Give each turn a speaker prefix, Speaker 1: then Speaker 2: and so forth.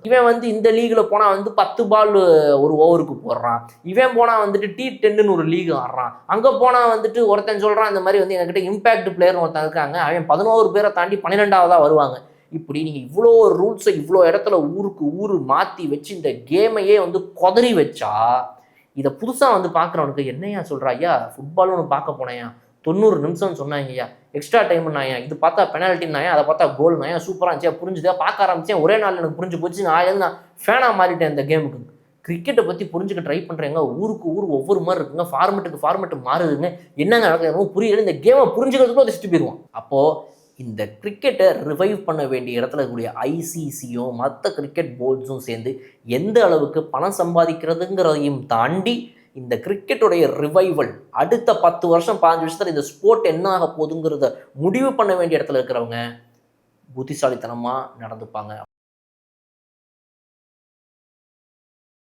Speaker 1: இவன் வந்து இந்த லீகில் போனால் வந்து 10 பால் ஒரு ஓவருக்கு போடுறான், இவன் போனால் வந்துட்டு T10ன்னு ஒரு லீக் ஆடுறான், அங்கே போனால் வந்துட்டு ஒருத்தன் சொல்கிறான் இந்த மாதிரி வந்து எங்ககிட்ட இம்பேக்ட் பிளேயர்னு ஒருத்தன் இருக்காங்க, அவன் 11 பேரை தாண்டி 12ஆவதாக வருவாங்க. இப்படி நீங்கள் இவ்வளோ ரூல்ஸை இவ்வளோ இடத்துல ஊருக்கு ஊர் மாற்றி வச்சு இந்த கேமையே வந்து கொதறி வச்சா இதை புதுசாக வந்து பார்க்குறவனுக்கு என்னையா சொல்கிறா, ஐயா ஃபுட்பால் ஒன்று பார்க்க போனேயா 90 நிமிஷம்னு சொன்னாங்கய்யா, எக்ஸ்ட்ரா டைம்னாயா, இது பார்த்தா பெனால்ட்டினாயா, அதை பார்த்தா கோல்னாயா, சூப்பராக இருந்துச்சா, புரிஞ்சுதா, பார்க்க ஆரம்பிச்சேன், ஒரே நாள் எனக்கு புரிஞ்சு போச்சு, நான் ஃபேனாக மாறிட்டேன் இந்த கேமுக்கு. கிரிக்கெட்டை பற்றி புரிஞ்சுக்க ட்ரை பண்ணுறேங்க, ஊருக்கு ஊர் ஒவ்வொரு மாதிரி இருக்குங்க, ஃபார்மெட்டு மாறுதுங்க, என்னங்க நடக்குது புரியல, இந்த கேமை புரிஞ்சுக்கிறதுக்கும் அதை சுற்றி போயிடுவான். அப்போது இந்த கிரிக்கெட்டை ரிவைவ் பண்ண வேண்டிய இடத்துல இருக்கக்கூடிய ஐசிசியும் மற்ற கிரிக்கெட் போர்ட்ஸும் சேர்ந்து எந்த அளவுக்கு பணம் சம்பாதிக்கிறதுங்கிறதையும் தாண்டி இந்த கிரிக்கெட்டுடைய ரிவைவல் அடுத்த 10 வருஷம் 15 வருஷத்துல இந்த ஸ்போர்ட் என்ன ஆக போகுதுங்கிறத முடிவு பண்ண வேண்டிய இடத்துல இருக்கிறவங்க புத்திசாலித்தனமாக நடந்துப்பாங்க.